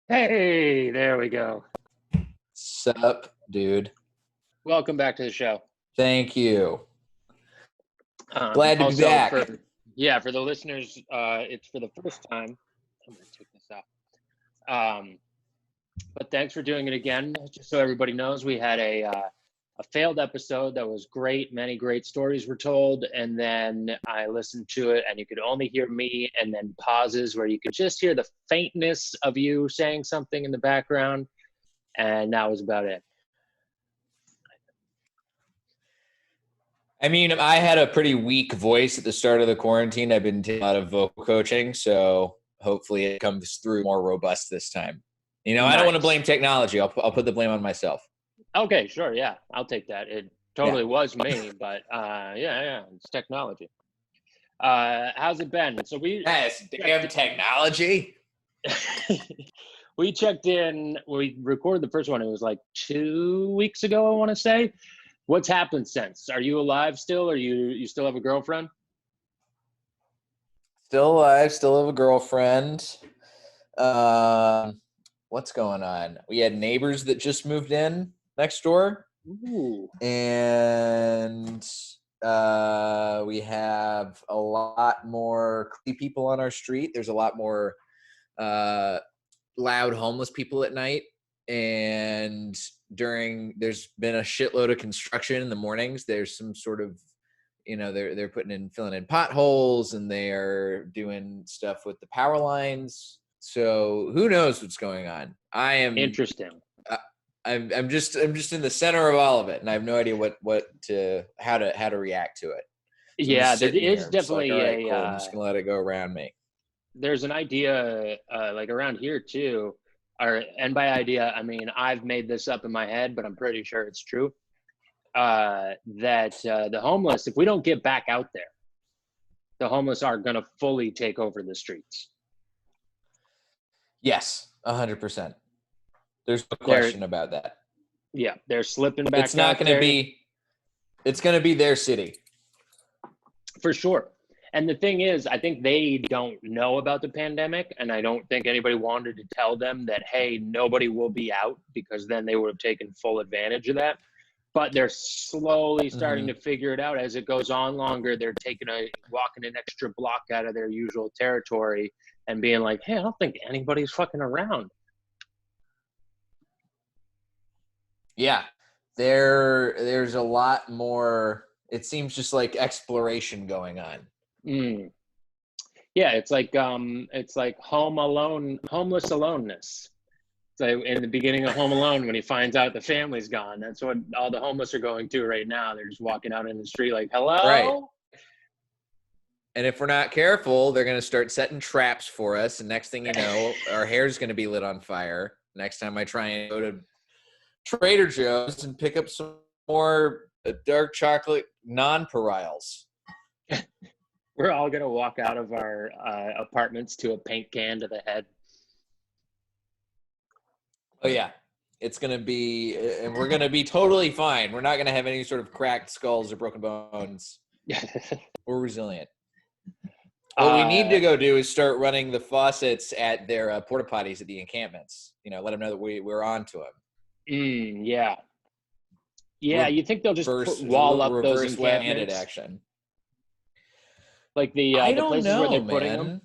Hey, there we go. Sup, dude? Welcome back to the show. Thank you. Glad to be Also, back. for the listeners, it's for the first time. I'm gonna take this off. But thanks for doing it again. Just so everybody knows, we had a failed episode that was great. Many great stories were told, and then I listened to it, and you could only hear me, and then pauses where you could just hear the faintness of you saying something in the background, and that was about it. I mean, I had a pretty weak voice at the start of the quarantine. I've been taking a lot of vocal coaching, so hopefully it comes through more robust this time. I don't want to Nice. blame technology. I'll put the blame on myself. Okay, sure. Yeah, I'll take that. It Yeah. totally was me, but yeah, it's technology. How's it been? So Yes, damn technology. we checked in. We recorded the first one. It was like 2 weeks ago, I want to say. What's happened since? Are you alive still, or you still have a girlfriend? Still alive, still have a girlfriend. What's going on? We had neighbors that just moved in next door. Ooh. And we have a lot more creepy people on our street. There's a lot more loud homeless people at night. And there's been a shitload of construction in the mornings. There's some sort of, they're filling in potholes, and they're doing stuff with the power lines. So who knows what's going on? Interesting. I'm just in the center of all of it, and I have no idea how to react to it. So Yeah, there is I'm just like, all definitely right, cool. I'm just gonna let it go around me. there's an idea like around here too, and by idea I mean I've made this up in my head, but I'm pretty sure it's true. That the homeless, if we don't get back out there, the homeless are going to fully take over the streets. Yes, 100%. There's no question about that. Yeah, they're slipping back. It's not going to be. It's going to be their city, for sure. And the thing is, I think they don't know about the pandemic, and I don't think anybody wanted to tell them that, hey, nobody will be out, because then they would have taken full advantage of that. But they're slowly starting to figure it out as it goes on longer. They're walking an extra block out of their usual territory and being like, hey, I don't think anybody's fucking around. Yeah, there's a lot more. It seems just like exploration going on. Yeah, it's like homeless aloneness. So in the beginning of Home Alone, when he finds out the family's gone, that's what all the homeless are going through right now. They're just walking out in the street like, hello? Right. And if we're not careful, they're going to start setting traps for us. And next thing you know, our hair's going to be lit on fire. Next time I try and go to Trader Joe's and pick up some more dark chocolate nonpareils. We're all going to walk out of our apartments to a paint can to the head. Oh, yeah. It's going to be, and we're going to be totally fine. We're not going to have any sort of cracked skulls or broken bones. We're resilient. What we need to go do is start running the faucets at their porta potties at the encampments. Let them know that we're on to them. Yeah. Yeah, you think they'll just wall up those encampments? Action. Like the places where they're putting them?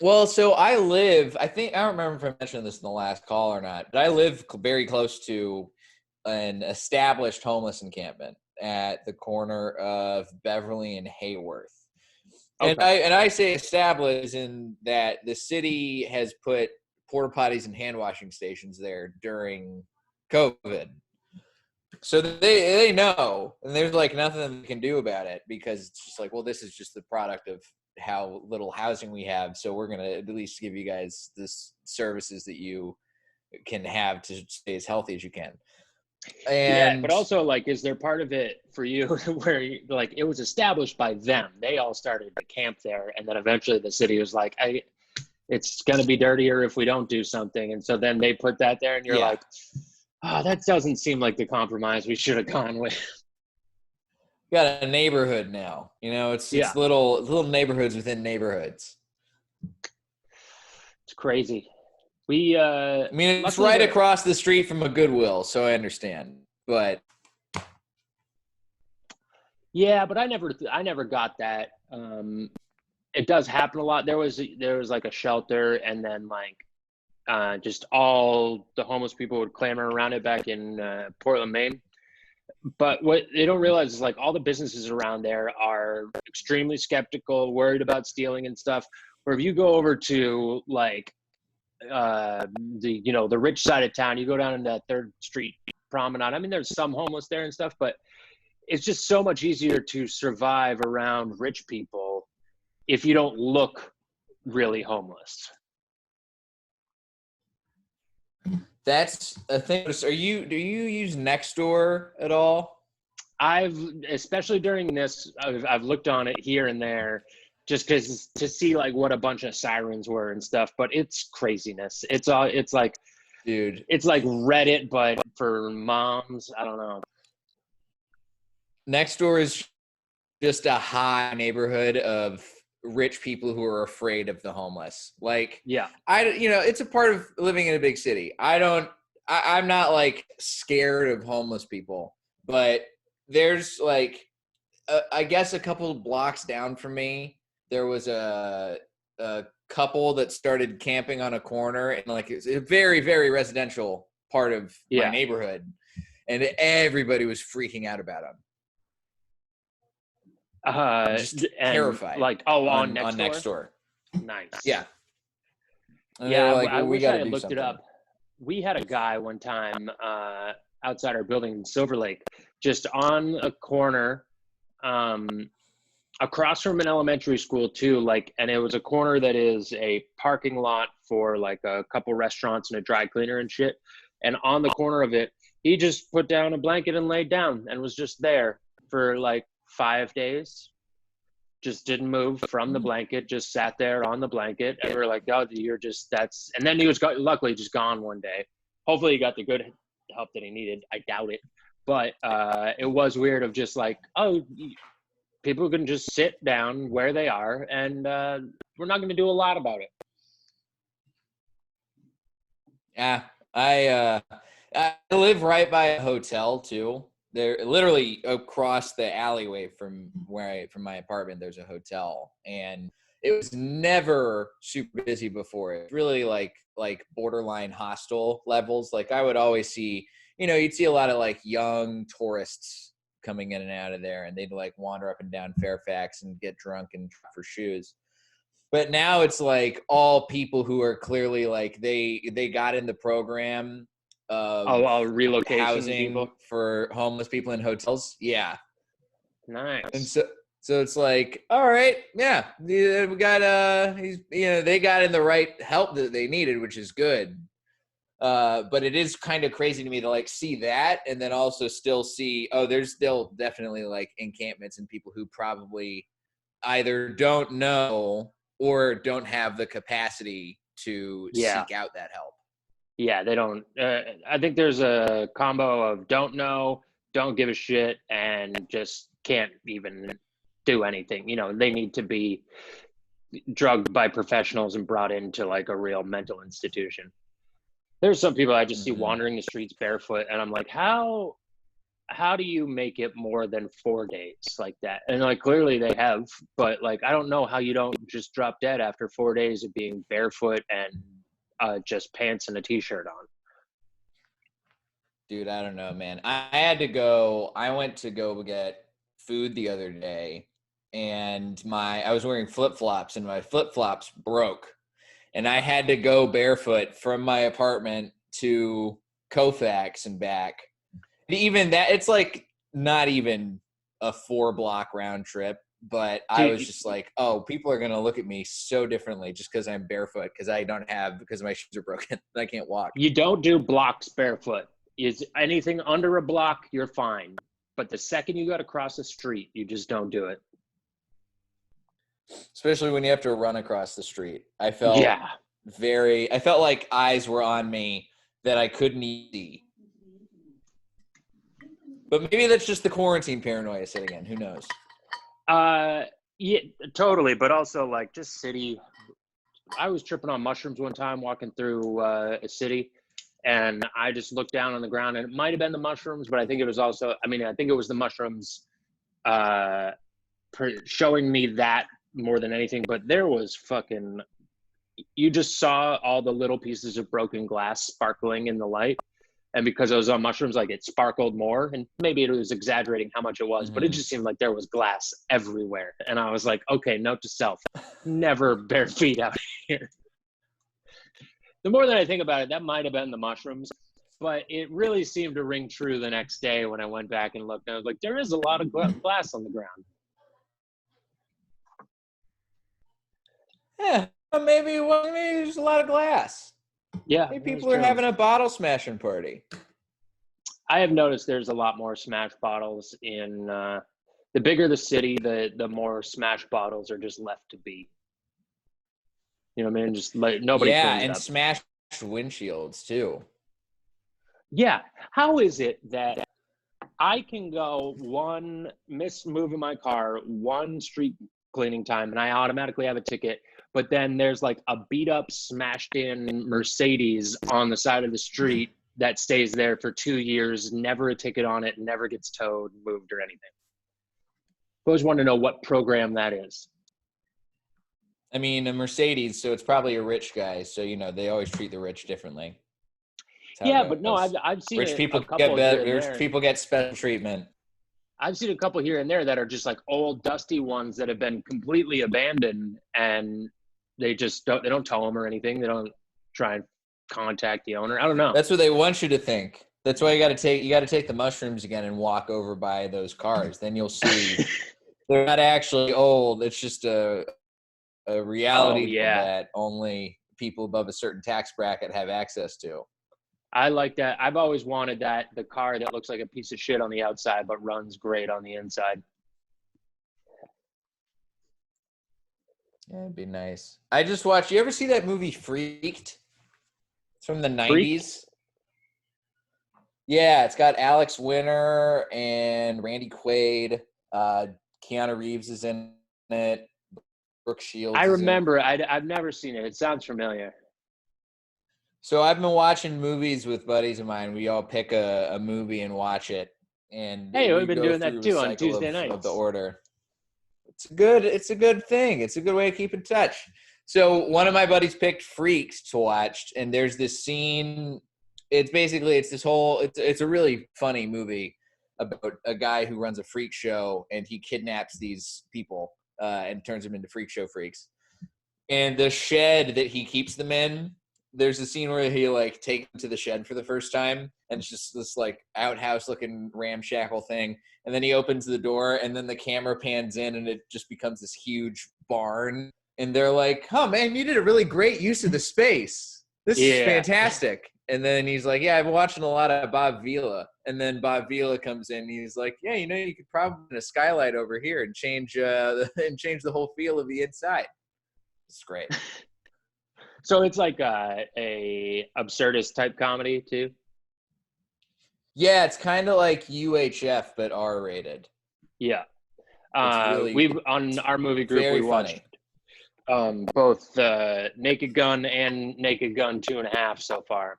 Well, so I don't remember if I mentioned this in the last call or not, but I live very close to an established homeless encampment at the corner of Beverly and Hayworth. Okay. And I say established in that the city has put porta potties and hand washing stations there during COVID. So they know, and there's like nothing they can do about it, because it's just like, well, this is just the product of how little housing we have. So we're going to at least give you guys this services that you can have to stay as healthy as you can. And yeah, but also, like, is there part of it for you where like it was established by them? They all started to camp there, and then eventually the city was like, it's going to be dirtier if we don't do something. And so then they put that there, and you're like, oh, that doesn't seem like the compromise we should have gone with. Got a neighborhood now. It's little neighborhoods within neighborhoods. It's crazy. We I mean, it's luckily right across the street from a Goodwill, so I understand. But yeah, but I never got that. It does happen a lot. There was like a shelter, and then like just all the homeless people would clamor around it back in Portland, Maine. But what they don't realize is like all the businesses around there are extremely skeptical, worried about stealing and stuff. Where if you go over to like the rich side of town, you go down in that Third Street promenade. I mean, there's some homeless there and stuff, but it's just so much easier to survive around rich people if you don't look really homeless. that's a thing. Do you use Nextdoor at all? Especially during this, I've looked on it here and there just because to see like what a bunch of sirens were and stuff, but it's craziness. It's like, Dude, it's like Reddit, but for moms. I don't know. Nextdoor is just a high neighborhood of rich people who are afraid of the homeless. Like, Yeah. it's a part of living in a big city. I'm not like scared of homeless people, but there's like, I guess a couple of blocks down from me, there was a couple that started camping on a corner, and like it's a very, very residential part of my neighborhood, and everybody was freaking out about them. Just terrified. Like, on Nextdoor. Nice. Yeah. And yeah, like, I we wish got I to had do looked something. it up. We had a guy one time outside our building in Silver Lake, just on a corner, across from an elementary school too. Like, and it was a corner that is a parking lot for like a couple restaurants and a dry cleaner and shit. And on the corner of it, he just put down a blanket and laid down and was just there for like 5 days. Just didn't move from the blanket, just sat there on the blanket. And we were like, oh, and then he was luckily just gone one day. Hopefully he got the good help that he needed. I doubt it. But it was weird of just like, oh, people can just sit down where they are, and we're not going to do a lot about it. Yeah. I live right by a hotel too. They're literally across the alleyway from my apartment. There's a hotel, and it was never super busy before. It's really like borderline hostel levels. Like I would always see, you'd see a lot of like young tourists coming in and out of there, and they'd like wander up and down Fairfax and get drunk and for shoes. But now it's like all people who are clearly like they got in the program of relocation housing people for homeless people in hotels. Yeah. Nice. And so it's like, all right, yeah, we got they got in the right help that they needed, which is good. But it is kind of crazy to me to like see that, and then also still see, there's still definitely like encampments and people who probably either don't know or don't have the capacity to seek out that help. Yeah, they don't. I think there's a combo of don't know, don't give a shit, and just can't even do anything. They need to be drugged by professionals and brought into like a real mental institution. There's some people I just see wandering the streets barefoot, and I'm like, how do you make it more than 4 days like that? And like clearly they have, but like I don't know how you don't just drop dead after 4 days of being barefoot and just pants and a t-shirt on. Dude, I don't know, man. I went to go get food the other day, and I was wearing flip-flops, and my flip-flops broke. And I had to go barefoot from my apartment to Colfax and back. And even that, it's like not even a 4-block round trip. But I was just like, people are going to look at me so differently just because I'm barefoot, because my shoes are broken. I can't walk. You don't do blocks barefoot. Is anything under a block, you're fine. But the second you got to cross the street, you just don't do it. Especially when you have to run across the street. I felt like eyes were on me that I couldn't see. But maybe that's just the quarantine paranoia setting in. Who knows? Yeah, totally. But also like just city I was tripping on mushrooms one time walking through a city, and I just looked down on the ground, and it might have been the mushrooms, but I think it was also, I mean, I think it was the mushrooms uh, showing me that more than anything. But there was fucking, you just saw all the little pieces of broken glass sparkling in the light. And because it was on mushrooms, like it sparkled more, and maybe it was exaggerating how much it was, but it just seemed like there was glass everywhere. And I was like, okay, note to self, never bare feet out here. The more that I think about it, that might have been the mushrooms, but it really seemed to ring true the next day when I went back and looked. And I was like, there is a lot of glass on the ground. Yeah, maybe there's a lot of glass. Yeah, Maybe people are having a bottle smashing party. I have noticed there's a lot more smash bottles in the bigger the city, the more smash bottles are just left to be. You know what I mean? Just like nobody. Yeah, cleans and up. smashed windshields too. Yeah. How is it that I can go miss moving my car, one street cleaning time, and I automatically have a ticket, but then there's like a beat up, smashed in Mercedes on the side of the street that stays there for 2 years, never a ticket on it, never gets towed, moved, or anything? I always want to know what program that is. I mean, a Mercedes, so it's probably a rich guy. So, you know, they always treat the rich differently. Yeah, but no, I've seen rich people a couple get rich people get special treatment. I've seen a couple here and there that are just like old, dusty ones that have been completely abandoned, and they just don't tow them or anything. They don't try and contact the owner. I don't know. That's what they want you to think. That's why you got to take the mushrooms again and walk over by those cars. Then you'll see they're not actually old. It's just a reality that only people above a certain tax bracket have access to. I like that. I've always wanted that, the car that looks like a piece of shit on the outside but runs great on the inside. Yeah, it'd be nice. I just watched. You ever see that movie Freaked? It's from the 90s. Yeah, it's got Alex Winter and Randy Quaid. Keanu Reeves is in it. Brooke Shields. I remember. I've never seen it. It sounds familiar. So I've been watching movies with buddies of mine. We all pick a movie and watch it. And hey, we've been doing that too on Tuesday nights. Of the order. It's a good thing. It's a good way to keep in touch. So one of my buddies picked Freaks to watch, and there's this scene. It's a really funny movie about a guy who runs a freak show, and he kidnaps these people and turns them into freak show freaks. And the shed that he keeps them in, there's a scene where he like takes them to the shed for the first time, and it's just this like outhouse looking ramshackle thing. And then he opens the door, and then the camera pans in, and it just becomes this huge barn. And they're like, "Oh man, you did a really great use of the space. This is fantastic." And then he's like, "Yeah, I've been watching a lot of Bob Vila." And then Bob Vila comes in, and he's like, "Yeah, you know, you could probably put a skylight over here and change the whole feel of the inside." It's great. So it's like a absurdist type comedy too? Yeah, it's kind of like UHF, but R-rated. Yeah. We've on our movie group, we watched both Naked Gun and Naked Gun 2.5 so far.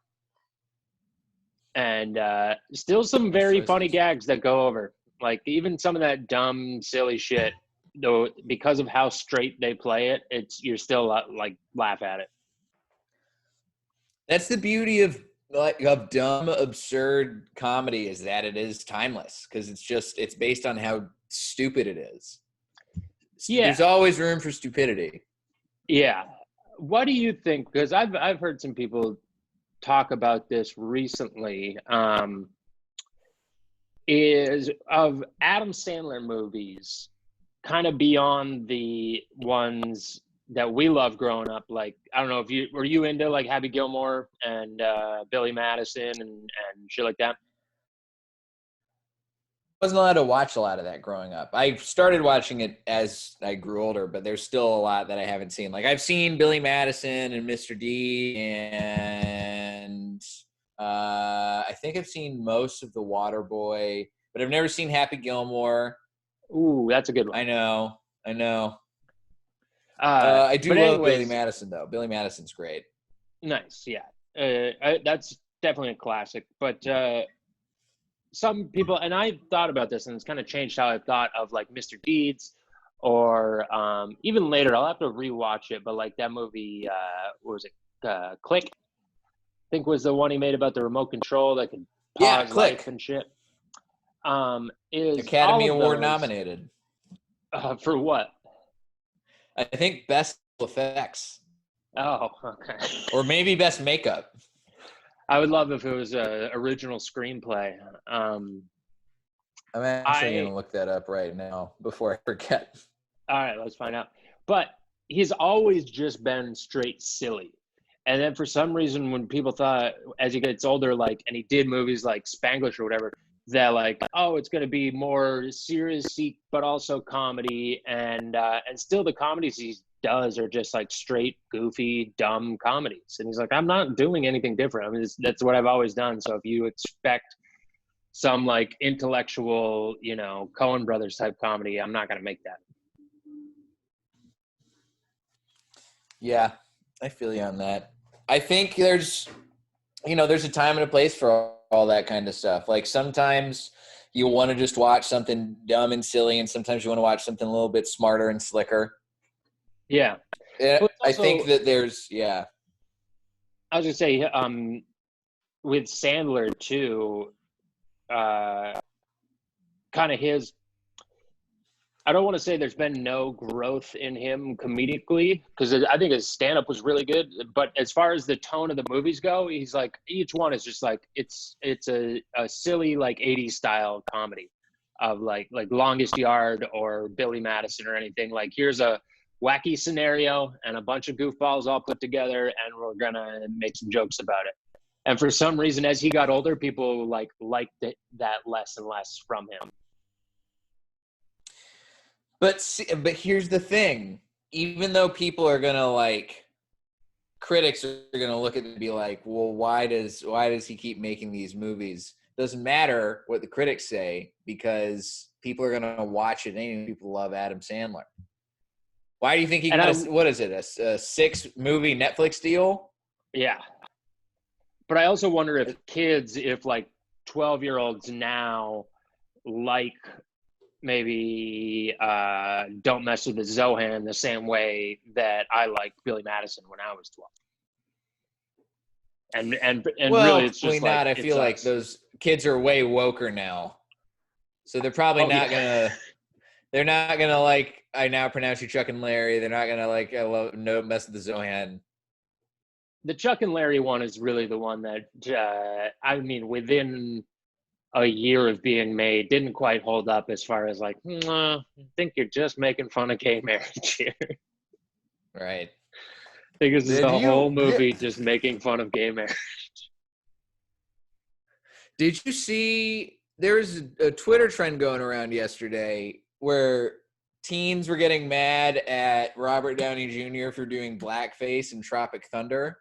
And still some very funny gags that go over. Like even some of that dumb, silly shit, though, because of how straight they play it, you're still like laugh at it. That's the beauty of dumb, absurd comedy, is that it is timeless, because it's based on how stupid it is. Yeah. There's always room for stupidity. Yeah. What do you think? Because I've heard some people talk about this recently. Is of Adam Sandler movies kind of beyond the ones that we loved growing up? Like, I don't know, were you into like Happy Gilmore and Billy Madison and shit like that? I wasn't allowed to watch a lot of that growing up. I started watching it as I grew older, but there's still a lot that I haven't seen. Like I've seen Billy Madison and Mr. D, and I think I've seen most of The Waterboy, but I've never seen Happy Gilmore. Ooh, that's a good one. I know. I do but love Billy anyways, Madison, though. Billy Madison's great. nice, yeah. That's definitely a classic. But some people, and I thought about this, and it's kind of changed how I thought of like Mr. Deeds, or even later. I'll have to rewatch it, but like that movie, what was it? Click, I think was the one he made about the remote control that could Yeah, pause life Click. and shit. Is Academy all of Award those nominated. for what? I think best effects, Oh, okay. or maybe best makeup. I would love if it was a original screenplay. I'm actually going to look that up right now before I forget. All right, let's find out. But he's always just been straight silly. And then for some reason, when people thought as he gets older, like, and he did movies like Spanglish or whatever, that like, oh, it's going to be more serious, but also comedy, and still the comedies he does are just like straight, goofy, dumb comedies. And he's like, I'm not doing anything different. I mean, that's what I've always done. So if you expect some like intellectual, Coen Brothers type comedy, I'm not going to make that. Yeah, I feel you on that. I think there's a time and a place for all that kind of stuff. Like sometimes you want to just watch something dumb and silly, and sometimes you want to watch something a little bit smarter and slicker. Yeah. I think that there's, yeah. I was going to say, with Sandler too, kind of I don't want to say there's been no growth in him comedically, because I think his stand-up was really good. But as far as the tone of the movies go, he's like, each one is just like, it's a silly, like 80s style comedy of like Longest Yard or Billy Madison or anything. Like, here's a wacky scenario and a bunch of goofballs all put together, and we're going to make some jokes about it. And for some reason, as he got older, people liked that less and less from him. But here's the thing. Even though people are going to critics are going to look at it and be like, well, why does he keep making these movies? Doesn't matter what the critics say, because people are going to watch it anyway. People love Adam Sandler. Why do you think he got what is it, a 6-movie Netflix deal? Yeah. But I also wonder if like 12-year-olds now like maybe Don't Mess with the Zohan the same way that I liked Billy Madison when I was 12. And really, it's just not. I feel like those kids are way woker now, so they're probably not gonna. They're not gonna like. I now pronounce you Chuck and Larry. They're not gonna like. I love No Mess with the Zohan. The Chuck and Larry one is really the one that I mean, within a year of being made, didn't quite hold up as far as like, I think you're just making fun of gay marriage here. Right. I think this is the whole movie just making fun of gay marriage. Did you see there was a Twitter trend going around yesterday where teens were getting mad at Robert Downey Jr. for doing blackface in Tropic Thunder?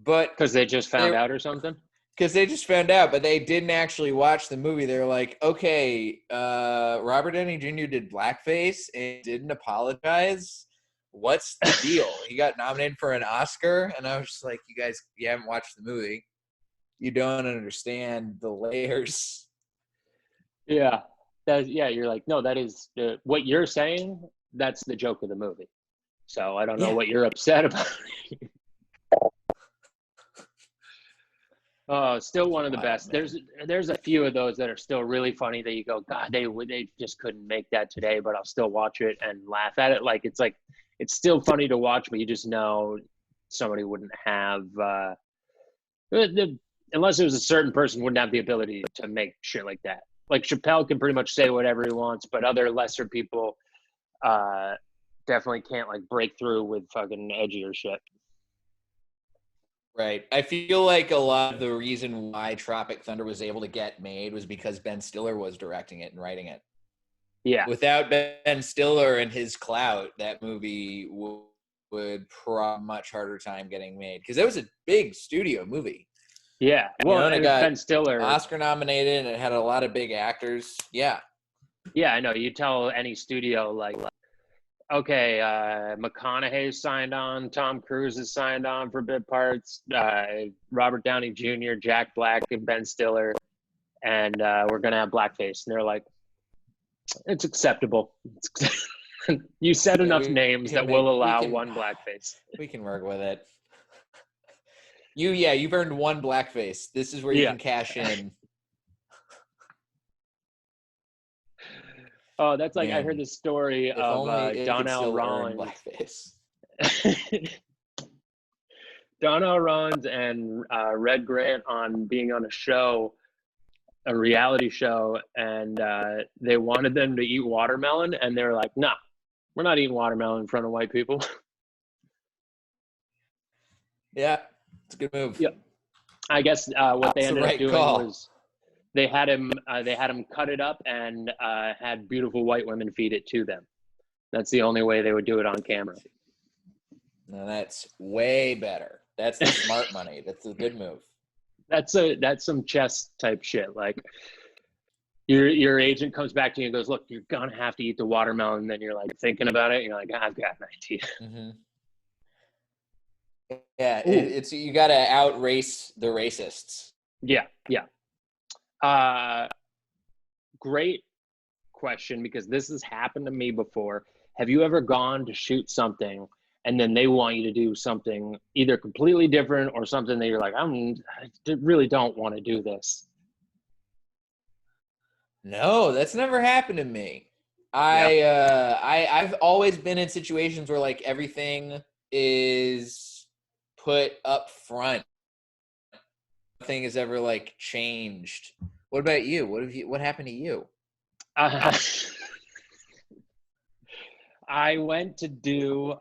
But because they just found out or something? Because they just found out, but they didn't actually watch the movie. They were like, okay, Robert Downey Jr. did blackface and didn't apologize. What's the deal? He got nominated for an Oscar, and I was just like, you haven't watched the movie. You don't understand the layers. Yeah. You're like, no, that is what you're saying. That's the joke of the movie. So I don't know what you're upset about. Oh, still one of the best. Man. There's a few of those that are still really funny that you go, God, they just couldn't make that today, but I'll still watch it and laugh at it. Like it's still funny to watch, but you just know somebody wouldn't have unless it was a certain person wouldn't have the ability to make shit like that. Like Chappelle can pretty much say whatever he wants, but other lesser people definitely can't like break through with fucking edgier shit. Right. I feel like a lot of the reason why Tropic Thunder was able to get made was because Ben Stiller was directing it and writing it. Yeah. Without Ben Stiller and his clout, that movie would much harder time getting made, because it was a big studio movie. Yeah. Well, and it got Ben Stiller Oscar nominated, and it had a lot of big actors. Yeah. Yeah, I know. You tell any studio like okay, McConaughey signed on, Tom Cruise is signed on for bit parts, Robert Downey Jr., Jack Black, and Ben Stiller, and we're gonna have blackface. And they're like, it's acceptable. You said Yeah, enough names that will allow one blackface. We can work with it. You've earned one blackface. This is where you can cash in. Oh, that's like, Man, I heard the story if of only it could Donnell still earn Rollins. blackface. Donnell Rollins and Red Grant on being on a show, a reality show, and they wanted them to eat watermelon, and they were like, "Nah, we're not eating watermelon in front of white people." Yeah, it's a good move. Yep. I guess what they ended up doing was they had him cut it up and had beautiful white women feed it to them. That's the only way they would do it on camera. No, that's way better. That's the smart money. That's a good move. That's some chess type shit. Like your agent comes back to you and goes, "Look, you're gonna have to eat the watermelon." And then you're like thinking about it. And you're like, "I've got an idea." Mm-hmm. Yeah, it's you got to outrace the racists. Yeah. Great question, because this has happened to me before. Have you ever gone to shoot something and then they want you to do something either completely different or something that you're like, I really don't want to do this? No, that's never happened to me. I've always been in situations where like everything is put up front. Nothing has ever like changed. What about you? What happened to you? I went to do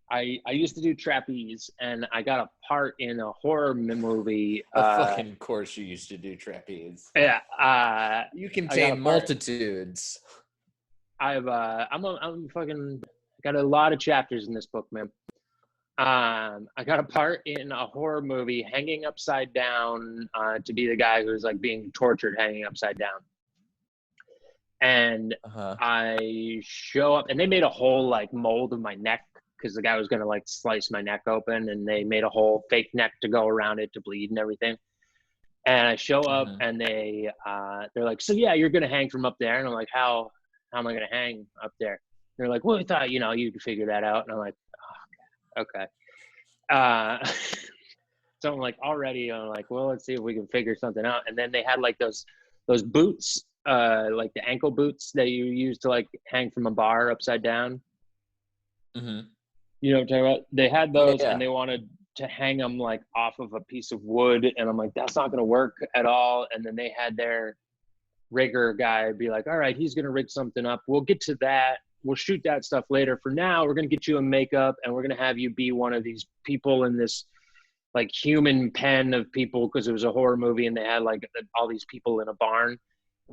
I used to do trapeze, and I got a part in a horror movie. Fucking course you used to do trapeze. Yeah. You contain multitudes. I'm fucking got a lot of chapters in this book, man. I got a part in a horror movie, hanging upside down, to be the guy who's like being tortured hanging upside down. And I show up, and they made a whole like mold of my neck because the guy was gonna like slice my neck open, and they made a whole fake neck to go around it to bleed and everything. And I show up, and they're like, "So yeah, you're gonna hang from up there?" And I'm like, "How am I gonna hang up there?" And they're like, "Well, we thought you could figure that out." And I'm like, "Oh, okay." So I'm like, already, I'm like, well, let's see if we can figure something out. And then they had like those boots, like the ankle boots that you use to like hang from a bar upside down. Mm-hmm. You know what I'm talking about? They had those, and they wanted to hang them like off of a piece of wood. And I'm like, that's not going to work at all. And then they had their rigger guy be like, all right, he's going to rig something up. We'll get to that. We'll shoot that stuff later. For now, we're going to get you a makeup, and we're going to have you be one of these people in this like human pen of people, because it was a horror movie and they had like all these people in a barn.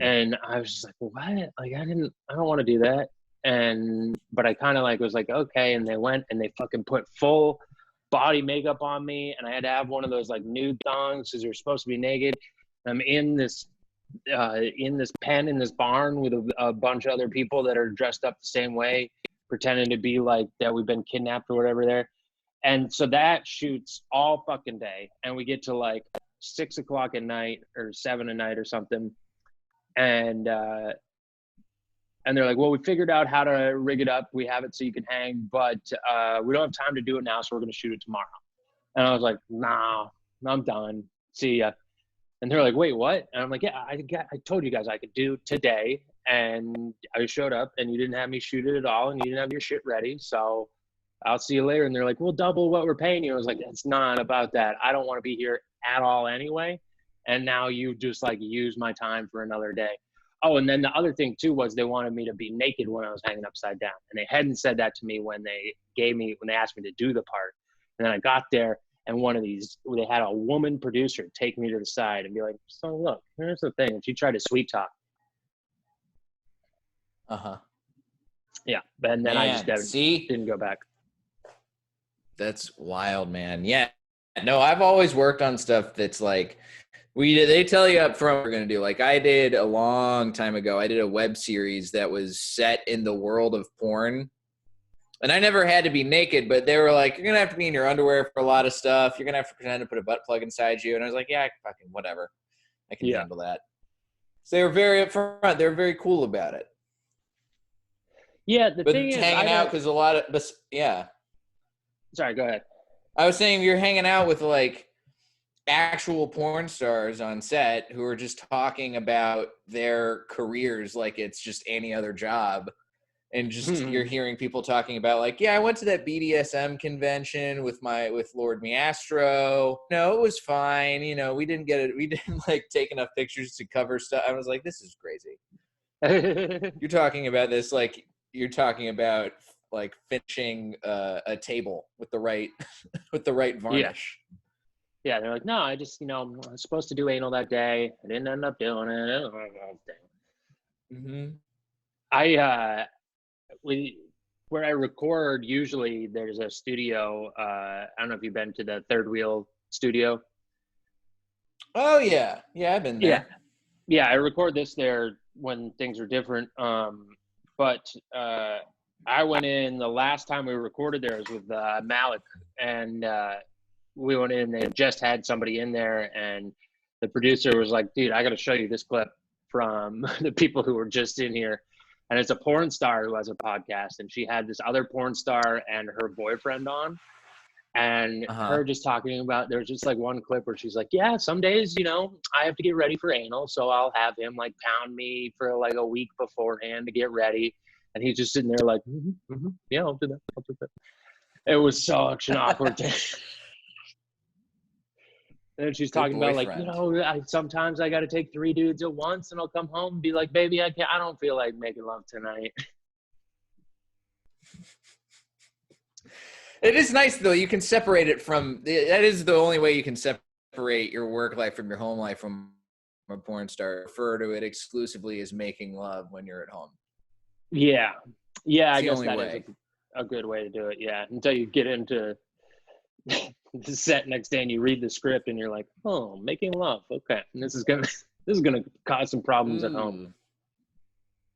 And I was just like, what? Like, I don't want to do that. But I kind of like was like, okay. And they went and they fucking put full body makeup on me, and I had to have one of those like nude thongs because you're supposed to be naked. I'm in this pen in this barn with a bunch of other people that are dressed up the same way, pretending to be like that we've been kidnapped or whatever there. And so that shoots all fucking day, and we get to like 6 o'clock at night or 7 at night or something, and they're like, well, we figured out how to rig it up. We have it so you can hang, but we don't have time to do it now, so we're going to shoot it tomorrow. And I was like, nah, I'm done. See ya. And they're like, wait, what? And I'm like, yeah, I told you guys I could do today. And I showed up, and you didn't have me shoot it at all, and you didn't have your shit ready. So I'll see you later. And they're like, we'll double what we're paying you. I was like, it's not about that. I don't want to be here at all anyway. And now you just like use my time for another day. Oh, and then the other thing too was they wanted me to be naked when I was hanging upside down. And they hadn't said that to me when they asked me to do the part. And then I got there, and they had a woman producer take me to the side and be like, so look, here's the thing. And she tried to sweet talk. Yeah. And then I just didn't go back. That's wild, man. Yeah. No, I've always worked on stuff that's like, they tell you up front what we're going to do. Like I did a long time ago, I did a web series that was set in the world of porn. And I never had to be naked, but they were like, you're going to have to be in your underwear for a lot of stuff. You're going to have to pretend to put a butt plug inside you. And I was like, yeah, fucking whatever. I can handle that. So they were very upfront. They were very cool about it. Yeah, the thing is, hanging out because a lot of, yeah. Sorry, go ahead. I was saying you're hanging out with like actual porn stars on set who are just talking about their careers like it's just any other job. And just you're hearing people talking about like, yeah, I went to that BDSM convention with Lord Miastro. No, it was fine. You know, we didn't like take enough pictures to cover stuff. I was like, this is crazy. You're talking about this like you're talking about like finishing a table with the right varnish. Yeah, they're like, no, I just, I was supposed to do anal that day. I didn't end up doing it. Where I record, usually there's a studio. I don't know if you've been to the Third Wheel studio. Oh yeah, I've been there. Yeah, I record this there when things are different. But I went in the last time we recorded there was with Malik, and we went in. They just had somebody in there, and the producer was like, "Dude, I got to show you this clip from the people who were just in here." And it's a porn star who has a podcast, and she had this other porn star and her boyfriend on, and her just talking about, there's just like one clip where she's like, yeah, some days, I have to get ready for anal. So I'll have him like pound me for like a week beforehand to get ready. And he's just sitting there like, yeah, I'll do that. It was such an awkward thing. And then she's talking about like, sometimes I got to take 3 dudes at once, and I'll come home and be like, baby, I don't feel like making love tonight. It is nice though. You can separate it from, that is the only way you can separate your work life from your home life from a porn star. Refer to it exclusively as making love when you're at home. Yeah. I guess that is a good way to do it. Yeah. Until you get into the set next day and you read the script and you're like, oh, making love. Okay. And this is gonna cause some problems at home.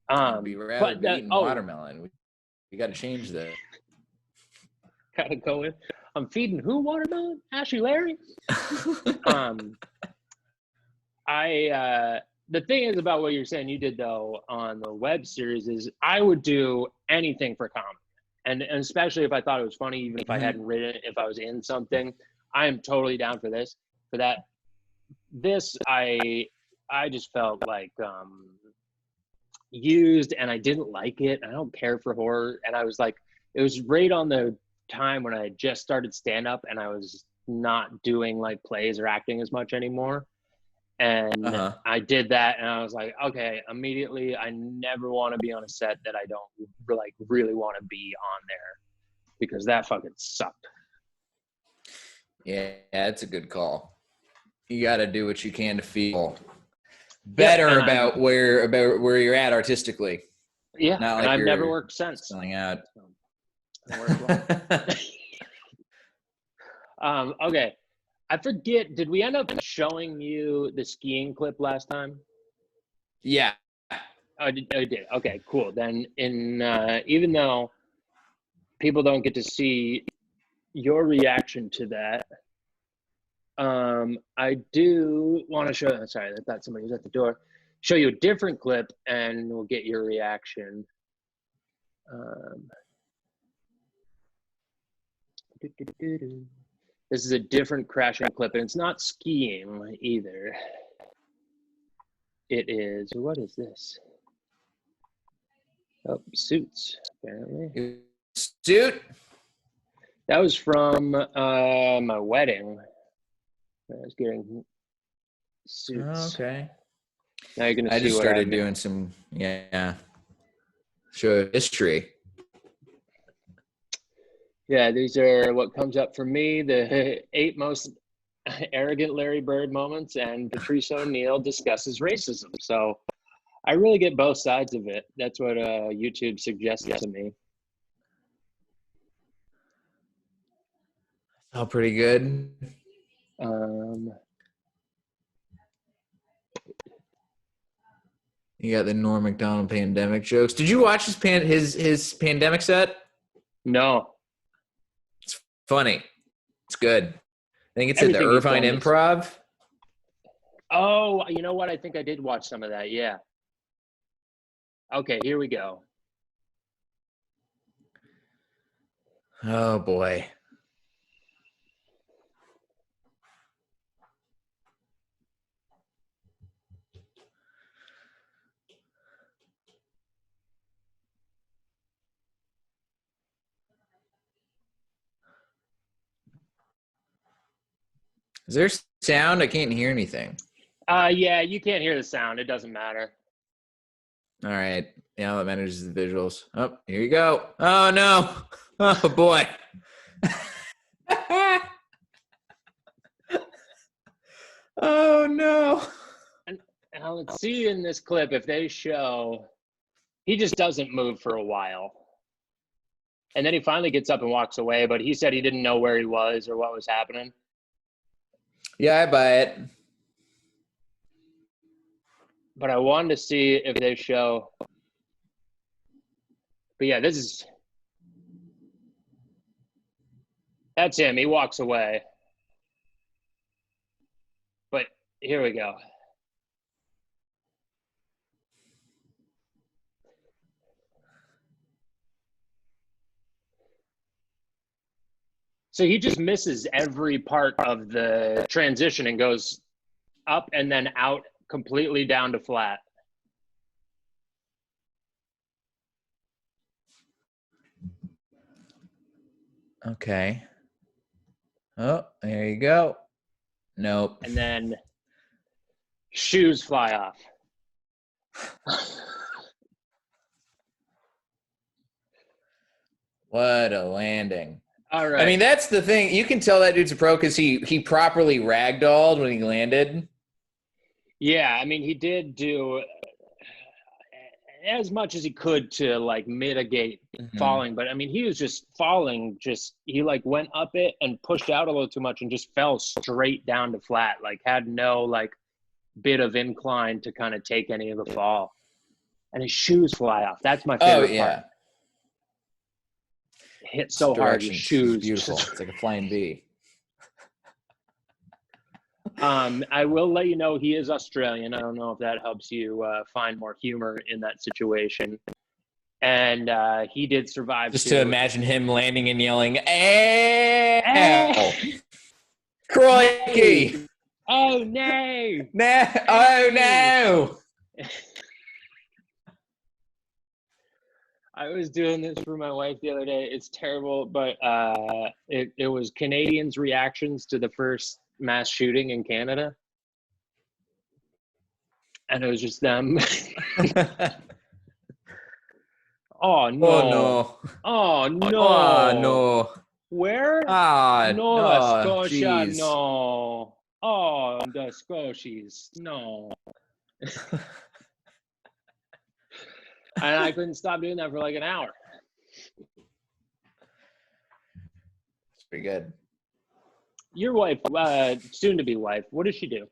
I'd be rather eating watermelon. We got to change that. Gotta go in. I'm feeding who watermelon? Ashley Larry? The thing is about what you're saying you did though on the web series is I would do anything for comedy. And especially if I thought it was funny, even if I hadn't written it, if I was in something, I am totally down for this. For that, I just felt like used, and I didn't like it. I don't care for horror, and I was like, it was right on the time when I had just started stand up, and I was not doing like plays or acting as much anymore. And I did that, and I was like, okay, immediately, I never want to be on a set that I don't like really want to be on there, because that fucking sucked. Yeah, that's a good call. You got to do what you can to feel better about where you're at artistically. Yeah, not like I've never worked since. Selling out. Okay. I forget, did we end up showing you the skiing clip last time? Yeah. I did. Okay, cool. Then even though people don't get to see your reaction to that, I do want to show, sorry, I thought somebody was at the door, show you a different clip and we'll get your reaction. This is a different crashing clip, and it's not skiing either. It is, what is this? Oh, Suits, apparently. Suit? That was from my wedding. I was getting Suits. Okay. Now you're gonna see. I just started doing some, show history. Yeah, these are what comes up for me, the 8 most arrogant Larry Bird moments, and Patrice O'Neal discusses racism. So I really get both sides of it. That's what YouTube suggested to me. Oh, pretty good. You got the Norm Macdonald pandemic jokes. Did you watch his pandemic set? No, It's funny. It's good. I think it's at the everything he's Irvine done is. Improv. Oh, you know what? I think I did watch some of that. Yeah. Okay, here we go. Oh boy. Is there sound? I can't hear anything. Yeah, you can't hear the sound. It doesn't matter. All right. Yeah, all that matters is the visuals. Oh, here you go. Oh no. Oh boy. Oh no. Now let's see in this clip if they show he just doesn't move for a while. And then he finally gets up and walks away, but he said he didn't know where he was or what was happening. Yeah, I buy it. But I wanted to see if they show. But yeah, that's him. He walks away. But here we go. So he just misses every part of the transition and goes up and then out completely down to flat. Okay. Oh, there you go. Nope. And then shoes fly off. What a landing. All right. I mean, that's the thing. You can tell that dude's a pro because he properly ragdolled when he landed. Yeah, I mean, he did do as much as he could to like mitigate falling, but I mean, he was just falling. He like went up it and pushed out a little too much and just fell straight down to flat. Like had no like bit of incline to kind of take any of the fall. And his shoes fly off. That's my favorite part. Hit so hard, your shoes. Beautiful. It's like a flying V. I will let you know he is Australian. I don't know if that helps you find more humor in that situation. And he did survive. Just to imagine him landing and yelling, "Ow! Crikey! Oh no! Oh no!" I was doing this for my wife the other day. It's terrible, but it was Canadians' reactions to the first mass shooting in Canada. And it was just them. Oh, no. Oh, no. Oh, no. Oh, no. Where? Ah, Nova Scotia, geez. no. Oh, the Scotias, no. And I couldn't stop doing that for like an hour. It's pretty good. Your wife, soon-to-be wife, what does she do?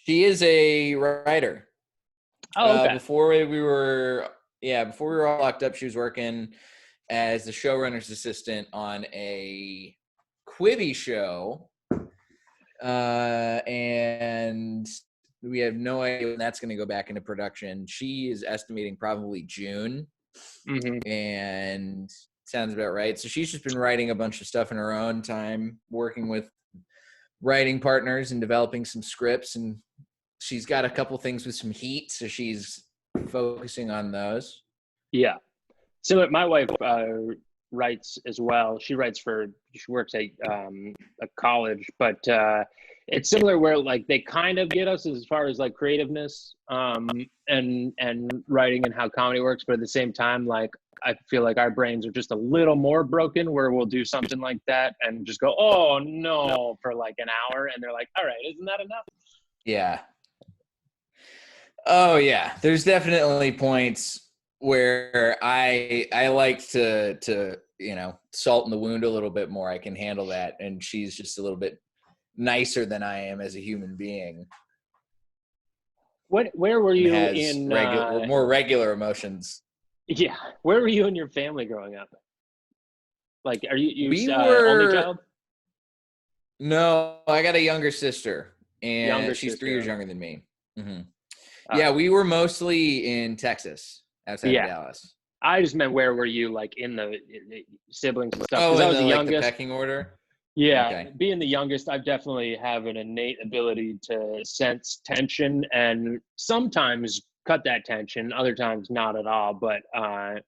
She is a writer. Oh, okay. Before we were all locked up, she was working as the showrunner's assistant on a Quibi show. And we have no idea when that's going to go back into production. She is estimating probably June. Mm-hmm. And sounds about right. So she's just been writing a bunch of stuff in her own time, working with writing partners and developing some scripts. And she's got a couple things with some heat, so she's focusing on those. Yeah. So my wife writes as well. She works at a college, but it's similar where like they kind of get us as far as like creativeness and writing and how comedy works, but at the same time, like I feel like our brains are just a little more broken where we'll do something like that and just go, oh no, for like an hour, and they're like, all right, isn't that enough? Yeah. Oh yeah, there's definitely points where I like to salt in the wound a little bit more. I can handle that, and she's just a little bit nicer than I am as a human being. Where were you in more regular emotions? Yeah, where were you and your family growing up? Like, are you We only were child? no, I got a younger sister, Younger and she's 3 years sister. younger than me. Hmm. All Yeah, right. we were mostly in Texas, outside of Yeah. Dallas. I just meant where were you like in the siblings and stuff? Oh, Because I and was the the youngest. pecking order. Yeah, Okay. being the youngest, I definitely have an innate ability to sense tension and sometimes cut that tension, other times not at all. But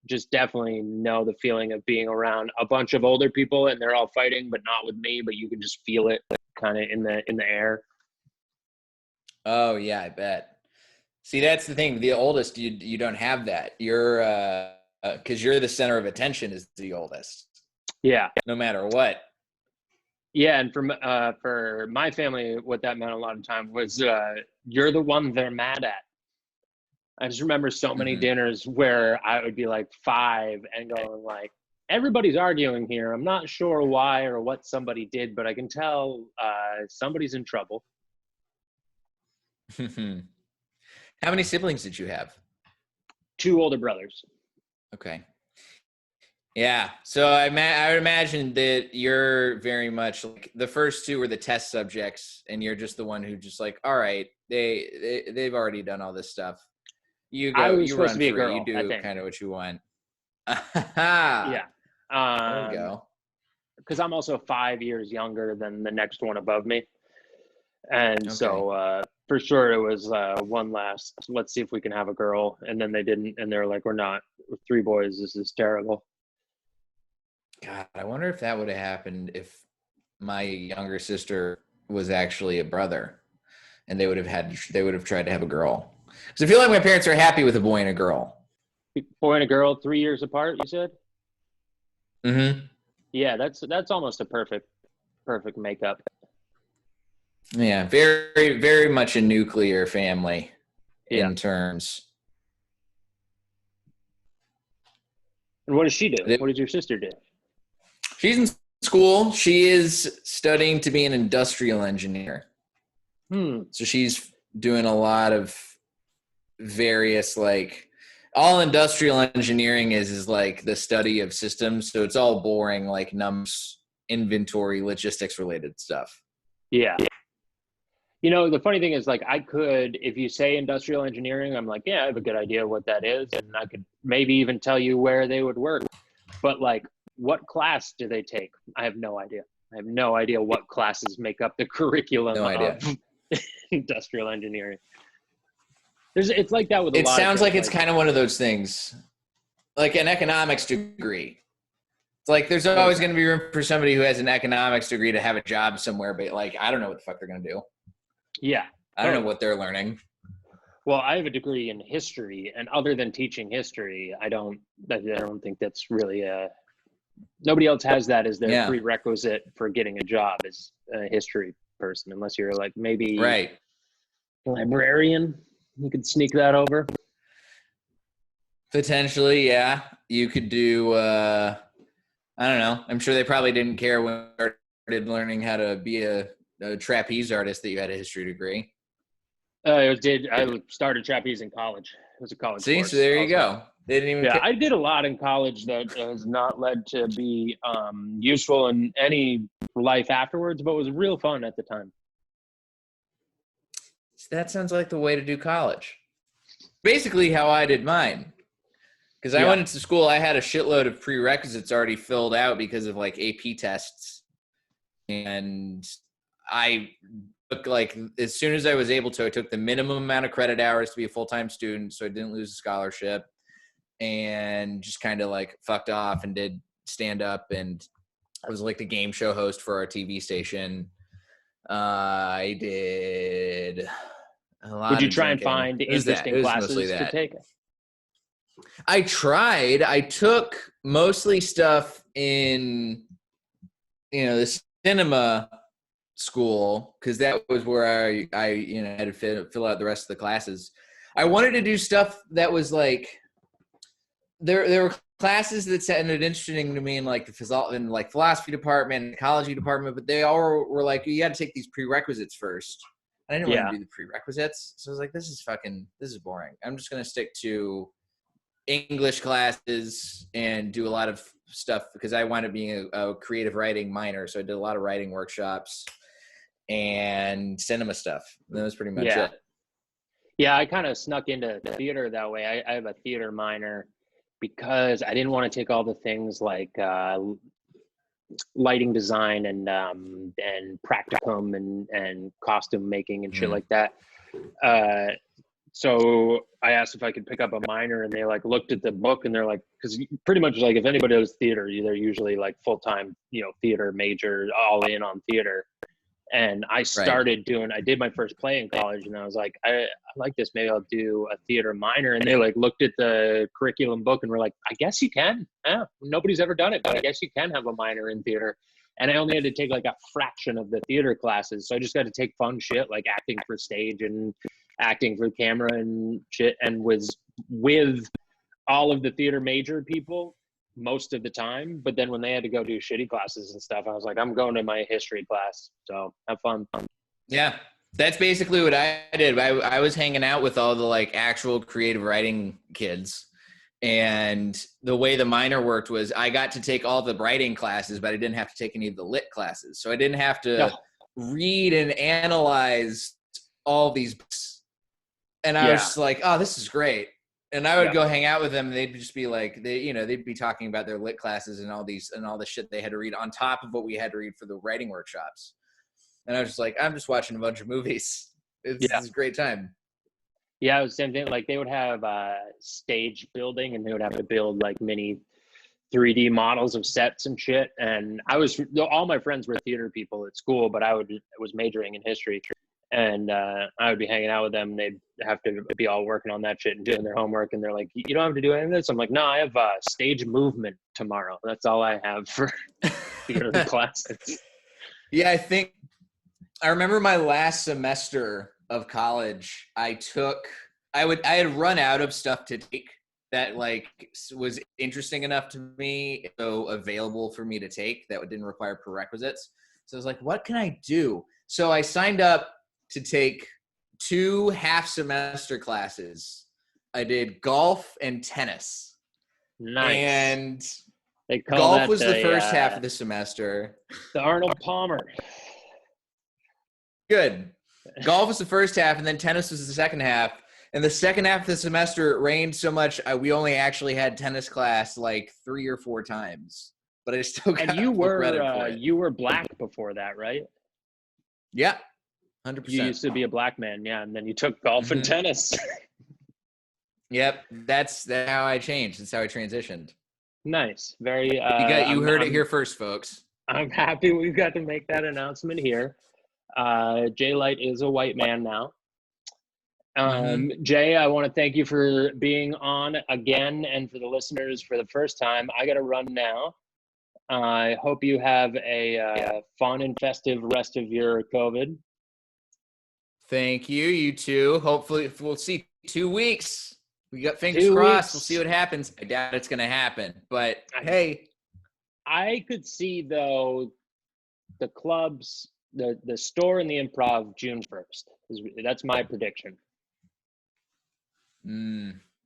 just definitely know the feeling of being around a bunch of older people and they're all fighting, but not with me. But you can just feel it kind of in the air. Oh yeah, I bet. See, that's the thing. The oldest, you don't have that. You're because you're the center of attention as the oldest, Yeah, no matter what. yeah. And for my family, what that meant a lot of time was you're the one they're mad at. I just remember so many Hmm. dinners where I would be like 5 and going like, everybody's arguing here. I'm not sure why or what somebody did, but I can tell somebody's in trouble. How many siblings did you have? 2 older brothers. Okay. Yeah. So I would imagine that you're very much like the first two were the test subjects, and you're just the one who just like, all right, they've already done all this stuff. You I go, was you supposed to run be a free, you girl, I do think. kind of what you want. Yeah. There we go. Because I'm also 5 years younger than the next one above me. And Okay. so for sure it was one last, let's see if we can have a girl. And then they didn't. And they're like, we're not. We're 3 boys. This is terrible. God, I wonder if that would have happened if my younger sister was actually a brother, and they would have tried to have a girl. Because I feel like my parents are happy with a boy and a girl. Boy and a girl, 3 years apart, you said? Mm-hmm. Yeah, that's almost a perfect makeup. Yeah, very, very much a nuclear family Yeah. in terms. And what does she do? What does your sister do? She's in school. She is studying to be an industrial engineer. Hmm. So she's doing a lot of various like all industrial engineering is like the study of systems. So it's all boring like numbers, inventory, logistics related stuff. Yeah. You know, the funny thing is, like, I could, if you say industrial engineering, I'm like, yeah, I have a good idea what that is, and I could maybe even tell you where they would work. But like, what class do they take? I have no idea. I have no idea what classes make up the curriculum No of idea. industrial engineering. It's like that with a It lot of sounds things. like it's kind of one of those things, like an economics degree. It's like there's What is always that? going to be room for somebody who has an economics degree to have a job somewhere, but like I don't know what the fuck they're going to do. Yeah, I don't know totally. what they're learning. Well, I have a degree in history, and other than teaching history, I don't think that's really a. Nobody else has that as their Yeah, prerequisite for getting a job as a history person, unless you're like maybe right. librarian. You could sneak that over. Potentially, yeah. You could do. I don't know. I'm sure they probably didn't care when you started learning how to be a trapeze artist that you had a history degree. I started trapeze in college. It was a college See, so course there you also. go. They didn't even Yeah, care. I did a lot in college that has not led to be useful in any life afterwards, but was real fun at the time. That sounds like the way to do college. Basically, how I did mine. Because I Yeah, went into school, I had a shitload of prerequisites already filled out because of like AP tests. And I took like, as soon as I was able to, I took the minimum amount of credit hours to be a full time student. So I didn't lose a scholarship and just kind of like fucked off and did stand up. And I was like the game show host for our TV station. I did a did lot you of try and drinking. find It was that. It interesting was mostly classes to that. take? I tried. I took mostly stuff in, the cinema school because that was where I had to fill out the rest of the classes. I wanted to do stuff that was like there were classes that sounded interesting to me in like the philosophy department, ecology department, but they all were like you got to take these prerequisites first. I didn't want Yeah, to do the prerequisites, so I was like, this is boring. I'm just gonna stick to English classes and do a lot of stuff because I wound up being a creative writing minor. So I did a lot of writing workshops and cinema stuff. And that was pretty much it. Yeah, I kind of snuck into theater that way. I have a theater minor because I didn't want to take all the things like lighting design and practicum and costume making and shit like that. So I asked if I could pick up a minor, and they like looked at the book and they're like, because pretty much like if anybody does theater, they're usually like full-time, theater major, all in on theater. And I started I did my first play in college, and I was like, I like this. Maybe I'll do a theater minor. And they like looked at the curriculum book and were like, I guess you can. Yeah, nobody's ever done it, but I guess you can have a minor in theater. And I only had to take like a fraction of the theater classes. So I just got to take fun shit like acting for stage and acting for camera and shit, and was with all of the theater major people most of the time. But then when they had to go do shitty classes and stuff, I was like, I'm going to my history class. So have fun. Yeah, that's basically what I did. I was hanging out with all the like actual creative writing kids. And the way the minor worked was I got to take all the writing classes, but I didn't have to take any of the lit classes. So I didn't have to read and analyze all these books. And I was just like, oh, this is great. And I would go hang out with them, and they'd just be like, they'd be talking about their lit classes and all the shit they had to read on top of what we had to read for the writing workshops. And I was just like, I'm just watching a bunch of movies. It's a great time. Yeah, it was the same thing. Like they would have stage building, and they would have to build like mini 3D models of sets and shit. And all my friends were theater people at school, but I was majoring in history. And I would be hanging out with them. They'd have to be all working on that shit and doing their homework. And they're like, you don't have to do any of this? I'm like, no, I have stage movement tomorrow. That's all I have for theater classes. Yeah, I remember my last semester of college, I had run out of stuff to take that like was interesting enough to me, so available for me to take that didn't require prerequisites. So I was like, what can I do? So I signed up to take 2 half-semester classes. I did golf and tennis. Nice. And golf was the first half of the semester. The Arnold Palmer. Good. Golf was the first half, and then tennis was the second half. And the second half of the semester, it rained so much, we only actually had tennis class like 3 or 4 times. But I still got you credit for it. You were black before that, right? Yeah. 100%. You used to be a black man, yeah, and then you took golf and tennis. Yep, that's how I changed. That's how I transitioned. Nice, very. You heard it here first, folks. I'm happy we've got to make that announcement here. Jay Light is a white man now. Jay, I want to thank you for being on again, and for the listeners for the first time. I got to run now. I hope you have a fun and festive rest of your COVID. Thank you. You too. Hopefully, we'll see 2 weeks. We got fingers crossed. We'll see what happens. I doubt it's going to happen, but hey. I could see, though, the clubs, the store and the Improv June 1st. That's my prediction.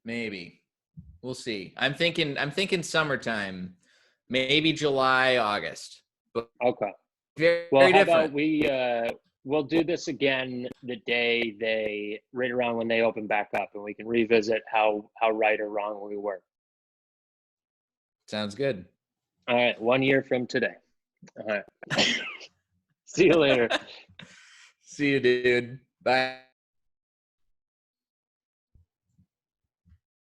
Maybe. We'll see. I'm thinking summertime. Maybe July, August. But okay. Very different. About we'll do this again the day right around when they open back up, and we can revisit how right or wrong we were. Sounds good. All right, 1 year from today. All right. See you later. See you, dude. Bye.